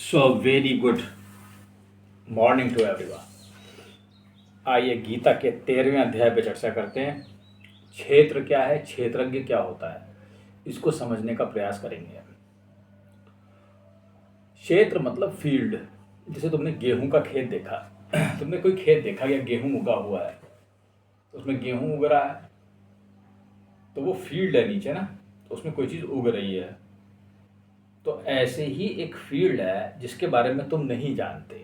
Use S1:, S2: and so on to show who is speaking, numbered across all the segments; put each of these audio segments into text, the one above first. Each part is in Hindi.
S1: So very good morning to everyone. आइए गीता के 13वें अध्याय पे चर्चा करते हैं। क्षेत्र क्या है, क्षेत्रज्ञ क्या होता है, इसको समझने का प्रयास करेंगे। क्षेत्र मतलब फील्ड। जैसे तुमने गेहूं का खेत देखा तुमने कोई खेत देखा या गेहूं उगा हुआ है, तो उसमें गेहूं उग रहा है तो वो फील्ड है नीचे ना, तो उसमें कोई चीज़ उग रही है। तो ऐसे ही एक फील्ड है जिसके बारे में तुम नहीं जानते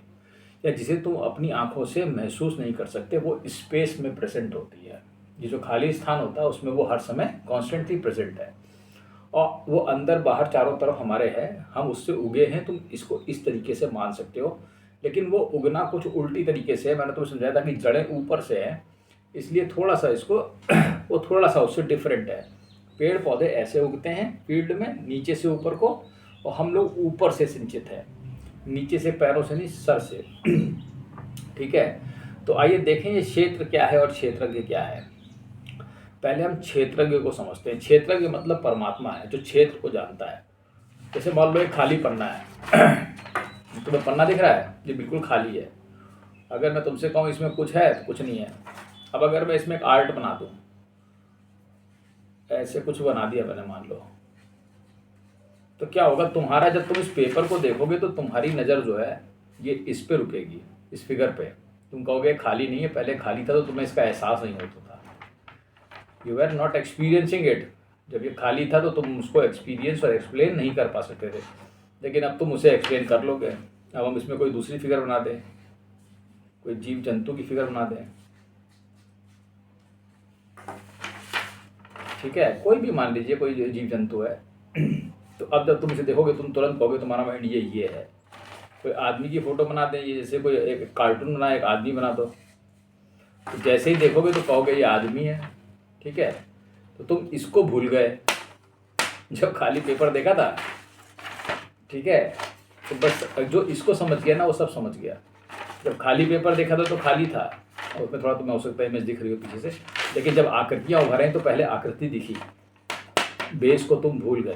S1: या जिसे तुम अपनी आंखों से महसूस नहीं कर सकते, वो स्पेस में प्रेजेंट होती है। ये जो खाली स्थान होता है उसमें वो हर समय कॉन्स्टेंटली प्रेजेंट है और वो अंदर बाहर चारों तरफ हमारे है, हम उससे उगे हैं। तुम इसको इस तरीके से मान सकते हो, लेकिन वो उगना कुछ उल्टी तरीके से है। मैंने तुम्हें समझाया था कि जड़ें ऊपर से हैं, इसलिए थोड़ा सा इसको वो थोड़ा सा उससे डिफरेंट है। पेड़ पौधे ऐसे उगते हैं फील्ड में, नीचे से ऊपर को, और हम लोग ऊपर से सिंचित हैं, नीचे से पैरों से नहीं, सर से। ठीक है, तो आइए देखें ये क्षेत्र क्या है और क्षेत्रज्ञ क्या है। पहले हम क्षेत्रज्ञ को समझते हैं। क्षेत्रज्ञ मतलब परमात्मा है जो क्षेत्र को जानता है। जैसे मान लो एक खाली पन्ना है तुम्हें पन्ना दिख रहा है, ये बिल्कुल खाली है। अगर मैं तुमसे कहूँ इसमें कुछ है तो कुछ नहीं है। अब अगर मैं इसमें एक आर्ट बना दूँ, ऐसे कुछ बना दिया मैंने मान लो, तो क्या होगा तुम्हारा, जब तुम इस पेपर को देखोगे तो तुम्हारी नज़र जो है ये इस पे रुकेगी, इस फिगर पे। तुम कहोगे खाली नहीं है, पहले खाली था, तो तुम्हें इसका एहसास नहीं होता था। You are not experiencing it. जब ये खाली था तो तुम उसको एक्सपीरियंस और एक्सप्लेन नहीं कर पा सकते थे, लेकिन अब तुम उसे एक्सप्लेन कर लोगे। अब हम इसमें कोई दूसरी फिगर बना दें, कोई जीव जंतु की फिगर बना दें, ठीक है, कोई भी मान लीजिए कोई जीव जंतु है। तो अब जब तुम इसे देखोगे तुम तुरंत कहोगे तुम्हारा माइंड ये है। कोई आदमी की फ़ोटो बना दें, ये जैसे कोई एक कार्टून बनाए, एक आदमी बना दो, तो जैसे ही देखोगे तो कहोगे ये आदमी है। ठीक है, तो तुम इसको भूल गए जब खाली पेपर देखा था। ठीक है, तो बस जो इसको समझ गया ना वो सब समझ गया। जब खाली पेपर देखा था तो खाली था, और उसमें थोड़ा तुम्हें हो सकता है इमेज दिख रही हो पीछे से, लेकिन जब आकृतियाँ उभरें तो पहले आकृति दिखी, बेस को तुम भूल गए।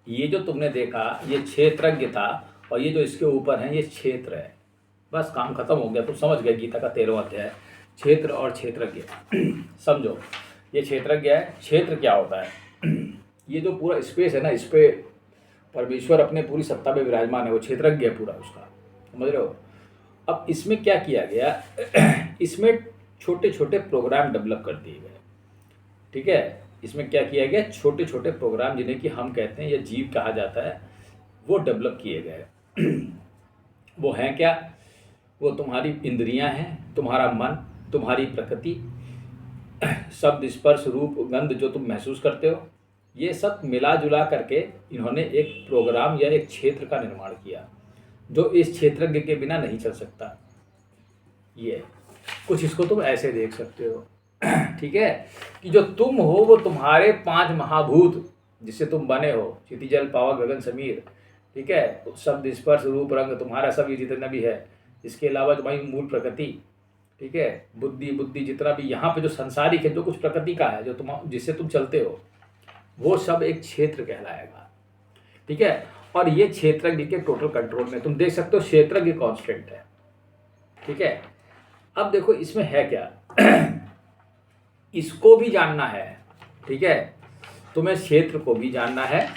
S1: ये जो तुमने देखा ये क्षेत्रज्ञ था, और ये जो इसके ऊपर है ये क्षेत्र है। बस काम खत्म हो गया, तुम समझ गए गीता का 13वां अध्याय, क्षेत्र और क्षेत्रज्ञ। समझो, ये क्षेत्रज्ञ है। क्षेत्र क्या होता है? ये जो पूरा स्पेस है ना, इस पे परमेश्वर अपने पूरी सत्ता में विराजमान है, वो क्षेत्रज्ञ है पूरा उसका, समझ रहे हो। अब इसमें क्या किया गया इसमें छोटे छोटे प्रोग्राम डेवलप कर दिए गए। ठीक है, इसमें क्या किया गया, छोटे छोटे प्रोग्राम जिन्हें कि हम कहते हैं या जीव कहा जाता है, वो डेवलप किए गए। वो हैं क्या? वो तुम्हारी इंद्रियां हैं, तुम्हारा मन, तुम्हारी प्रकृति, शब्द स्पर्श रूप गंध जो तुम महसूस करते हो, ये सब मिला जुला करके इन्होंने एक प्रोग्राम या एक क्षेत्र का निर्माण किया जो इस क्षेत्रज्ञ के बिना नहीं चल सकता। ये कुछ इसको तुम ऐसे देख सकते हो ठीक है, कि जो तुम हो वो तुम्हारे 5 महाभूत जिससे तुम बने हो, क्षिति जल पावक गगन समीर। ठीक है, तो शब्द स्पर्श रूप रंग तुम्हारा सब ये जितना भी है, इसके अलावा तुम्हारी मूल प्रकृति, ठीक है, बुद्धि बुद्धि जितना भी यहाँ पे जो संसारिक है, जो कुछ प्रकृति का है, जो तुम जिससे तुम चलते हो, वो सब एक क्षेत्र कहलाएगा। ठीक है, और ये क्षेत्रज्ञ के टोटल कंट्रोल में तुम देख सकते हो, क्षेत्रज्ञ कांस्टेंट है। ठीक है, अब देखो इसमें है क्या इसको भी जानना है। ठीक है, तुम्हें क्षेत्र को भी जानना है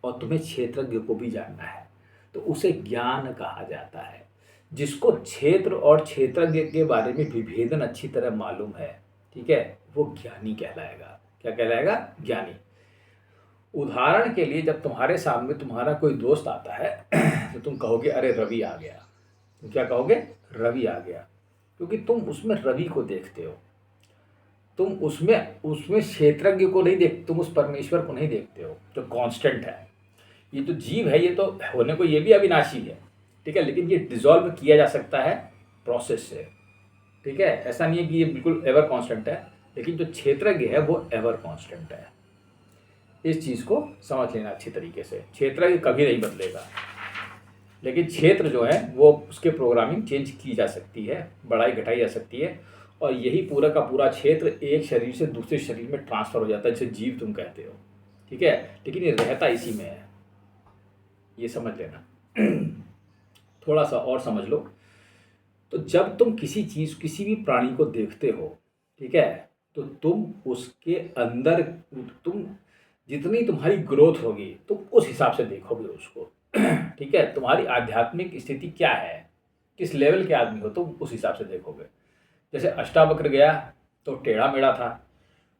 S1: और तुम्हें क्षेत्रज्ञ को भी जानना है, तो उसे ज्ञान कहा जाता है। जिसको क्षेत्र और क्षेत्रज्ञ के बारे में विभेदन अच्छी तरह मालूम है, ठीक है, वो ज्ञानी कहलाएगा। क्या कहलाएगा? ज्ञानी। उदाहरण के लिए जब तुम्हारे सामने तुम्हारा कोई दोस्त आता है तो तुम कहोगे अरे रवि आ गया। तुम क्या कहोगे? रवि आ गया, क्योंकि तुम उसमें रवि को देखते हो। तुम उसमें क्षेत्रज्ञ को नहीं देखते, तुम उस परमेश्वर को नहीं देखते हो जो कांस्टेंट है। ये जो जीव है ये तो होने को ये भी अविनाशी है, ठीक है, लेकिन ये डिसॉल्व किया जा सकता है प्रोसेस से। ठीक है, ऐसा नहीं है कि ये बिल्कुल एवर कांस्टेंट है, लेकिन जो क्षेत्रज्ञ है वो एवर कांस्टेंट है। इस चीज़ को समझ लेना अच्छी तरीके से। क्षेत्रज्ञ कभी नहीं बदलेगा, लेकिन क्षेत्र जो है वो उसके प्रोग्रामिंग चेंज की जा सकती है, बढ़ाई घटाई जा सकती है, और यही पूरा का पूरा क्षेत्र एक शरीर से दूसरे शरीर में ट्रांसफ़र हो जाता है, जिसे जीव तुम कहते हो। ठीक है, लेकिन ये रहता इसी में है, ये समझ लेना। थोड़ा सा और समझ लो। तो जब तुम किसी चीज़ किसी भी प्राणी को देखते हो, ठीक है, तो तुम उसके अंदर, तुम जितनी तुम्हारी ग्रोथ होगी तुम उस हिसाब से देखोगे उसको। ठीक है, तुम्हारी आध्यात्मिक स्थिति क्या है, किस लेवल के आदमी हो तुम उस हिसाब से देखोगे। जैसे अष्टावक्र गया तो टेढ़ा मेढ़ा था,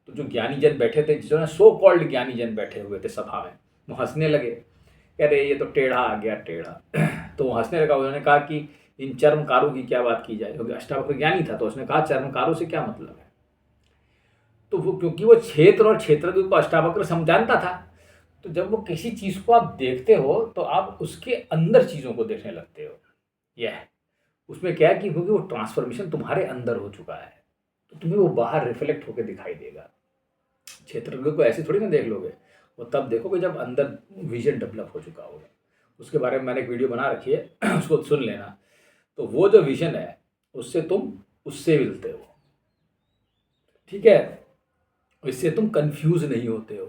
S1: तो जो ज्ञानी जन बैठे थे, जिन्होंने सो कॉल्ड ज्ञानी जन बैठे हुए थे सभा में, वो हंसने लगे, कह रहे ये तो टेढ़ा आ गया टेढ़ा। तो वो हंसने लगा, उन्होंने कहा कि इन चर्मकारों की क्या बात की जाए, क्योंकि अष्टावक्र ज्ञानी था, तो उसने कहा चर्मकारों से क्या मतलब है। तो वो क्योंकि वो क्षेत्र और क्षेत्रज्ञ को अष्टावक्र समझाता था, तो जब वो किसी चीज़ को आप देखते हो तो आप उसके अंदर चीज़ों को देखने लगते हो। यह उसमें क्या है कि क्योंकि वो ट्रांसफॉर्मेशन तुम्हारे अंदर हो चुका है, तो तुम्हें वो बाहर रिफ्लेक्ट होकर दिखाई देगा। क्षेत्रज्ञ को ऐसे थोड़ी ना देख लोगे, वो तब देखोगे जब अंदर विजन डेवलप हो चुका होगा। उसके बारे में मैंने एक वीडियो बना रखी है, उसको सुन लेना। तो वो जो विजन है उससे तुम उससे मिलते हो, ठीक है, इससे तुम कंफ्यूज नहीं होते हो,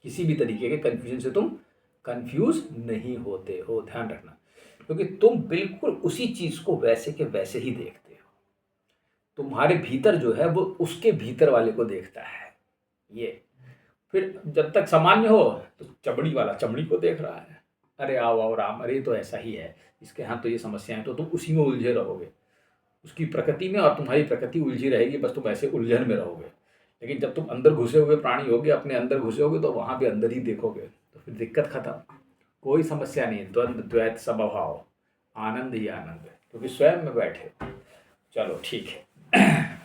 S1: किसी भी तरीके के कंफ्यूजन से तुम कंफ्यूज नहीं होते हो, ध्यान रखना, क्योंकि तुम बिल्कुल उसी चीज को वैसे के वैसे ही देखते हो। तुम्हारे भीतर जो है वो उसके भीतर वाले को देखता है। ये फिर जब तक सामान्य हो तो चमड़ी वाला चमड़ी को देख रहा है, अरे आओ आओ राम, अरे तो ऐसा ही है, इसके यहाँ तो ये समस्या है, तो तुम उसी में उलझे रहोगे, उसकी प्रकृति में, और तुम्हारी प्रकृति उलझी रहेगी, बस तुम ऐसे उलझन में रहोगे। लेकिन जब तुम अंदर घुसे हुए प्राणी होगे, अपने अंदर घुसे होगे, तो वहाँ भी अंदर ही देखोगे, तो फिर दिक्कत खत्म, कोई समस्या नहीं, द्वंद्व द्वैत समभाव, आनंद ही आनंद है, क्योंकि स्वयं में बैठे। चलो ठीक है।